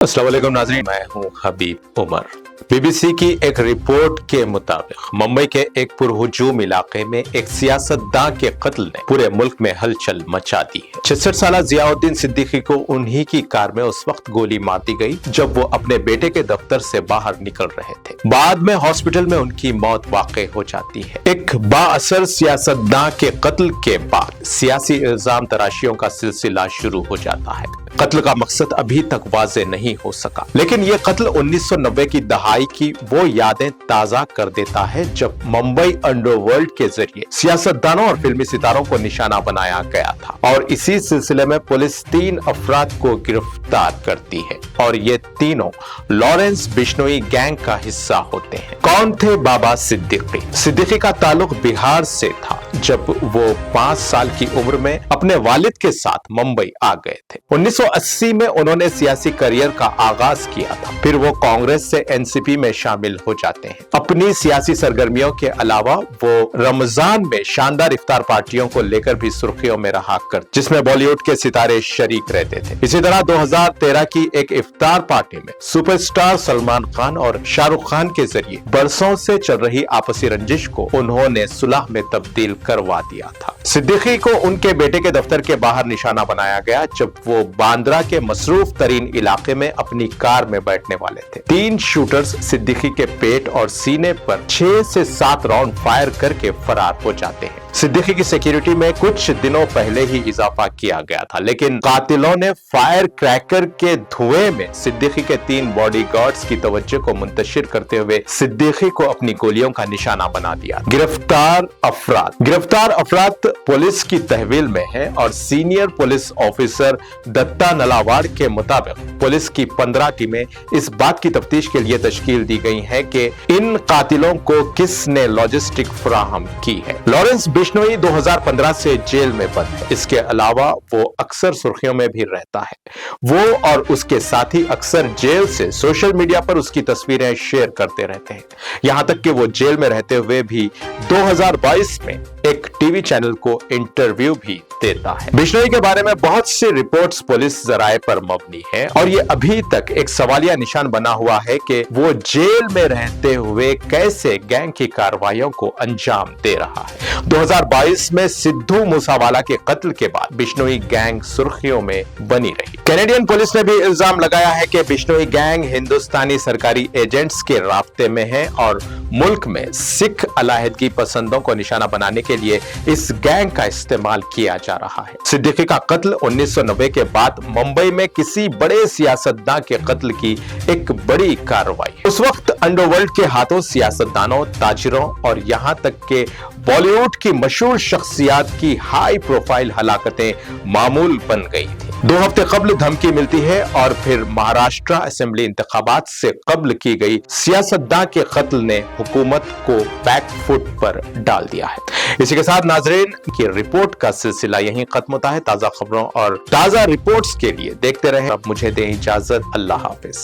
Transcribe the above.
अस्सलाम वालेकुम नाज़रीन, मैं हूं हबीब उमर। बीबीसी की एक रिपोर्ट के मुताबिक मुंबई के एक पुरहुजूम इलाके में एक सियासतदान के कत्ल ने पूरे मुल्क में हलचल मचा दी है। 66 साला जियाउद्दीन सिद्दीकी को उन्हीं की कार में उस वक्त गोली मार दी गई जब वो अपने बेटे के दफ्तर से बाहर निकल रहे थे। बाद में हॉस्पिटल में उनकी मौत वाक़ई हो जाती है। एक बाअसर सियासतदान के कत्ल के बाद सियासी इल्जाम तराशियों का सिलसिला शुरू हो जाता है। कत्ल का मकसद अभी तक वाज़ेह नहीं हो सका, लेकिन ये कत्ल 1990 की दहाई की वो यादें ताजा कर देता है जब मुंबई अंडरवर्ल्ड के जरिए सियासतदानों और फिल्मी सितारों को निशाना बनाया गया था। और इसी सिलसिले में पुलिस 3 अफराद को गिरफ्तार करती है और ये तीनों लॉरेंस बिश्नोई गैंग का हिस्सा होते हैं। कौन थे बाबा सिद्दीकी? सिद्दीकी का ताल्लुक बिहार से था जब वो 5 साल की उम्र में अपने वालिद के साथ मुंबई आ गए थे। 1980 में उन्होंने सियासी करियर का आगाज किया था। फिर वो कांग्रेस से एनसीपी में शामिल हो जाते हैं। अपनी सियासी सरगर्मियों के अलावा वो रमजान में शानदार इफ्तार पार्टियों को लेकर भी सुर्खियों में रहा कर, जिसमें बॉलीवुड के सितारे शरीक रहते थे। इसी तरह 2013 की एक इफ्तार पार्टी में सुपरस्टार सलमान खान और शाहरुख खान के जरिए बरसों से चल रही आपसी रंजिश को उन्होंने सुलह में तब्दील करवा दिया था। सिद्दीकी को उनके बेटे के दफ्तर के बाहर निशाना बनाया गया जब वो बांद्रा के मसरूफ तरीन इलाके में अपनी कार में बैठने वाले थे। 3 शूटर्स सिद्दीकी के पेट और सीने पर 6 से 7 राउंड फायर करके फरार हो जाते हैं। सिद्दीकी की सिक्योरिटी में कुछ दिनों पहले ही इजाफा किया गया था, लेकिन कातिलों ने फायर क्रैकर के धुएं में सिद्दीकी के 3 बॉडीगार्ड्स की तवज्जो को मुंतशिर करते हुए सिद्दीकी को अपनी गोलियों का निशाना बना दिया। गिरफ्तार अफराद पुलिस की तहवील में है और सीनियर पुलिस ऑफिसर दत्ता नलावाड़ के मुताबिक पुलिस की 15 टीमें इस बात की तफ्तीश के लिए तश्कील दी गई हैं कि इन कातिलों को किसने लॉजिस्टिक फराहम की है। लॉरेंस बिश्नोई 2015 से जेल में बंद है। इसके अलावा वो अक्सर सुर्खियों में भी रहता है। वो और उसके साथी अक्सर जेल से सोशल मीडिया पर उसकी तस्वीरें शेयर करते रहते हैं। यहां तक कि वो जेल में रहते हुए भी 2022 में एक टीवी चैनल को इंटरव्यू भी देता है। बिश्नोई के बारे में बहुत सी रिपोर्ट्स पुलिस जराए पर मबनी है और ये अभी तक एक सवालिया निशान बना हुआ है कि वो जेल में रहते हुए कैसे गैंग की कार्रवाइयों को अंजाम दे रहा है। 2022 में सिद्धू मूसावाला के कत्ल के बाद बिश्नोई गैंग सुर्खियों में बनी रही। कैनेडियन पुलिस ने भी इल्जाम लगाया है कि बिश्नोई गैंग हिंदुस्तानी सरकारी एजेंट्स के राब्ते में है और मुल्क में सिख अलाहिदगी पसंदों को निशाना बनाने के लिए इस गैंग का इस्तेमाल किया जा रहा है। सिद्दीकी का कत्ल 1990 के बाद मुंबई में किसी बड़े सियासतदान के कत्ल की एक बड़ी कार्रवाई है। उस वक्त अंडरवर्ल्ड के हाथों सियासतदानों, ताजिरों और यहां तक के बॉलीवुड की मशहूर शख्सियात की हाई प्रोफाइल हलाकतें मामूल बन गई थी। 2 हफ्ते कबल धमकी मिलती है और फिर महाराष्ट्र असेंबली इंतखाबात से कबल की गई सियासतदान के कत्ल ने हुकूमत को बैक फुट पर डाल दिया है। इसी के साथ नाजरीन की रिपोर्ट का सिलसिला यहीं खत्म होता है। ताजा खबरों और ताजा रिपोर्ट्स के लिए देखते रहें। अब मुझे दें इजाजत। अल्लाह हाफिज।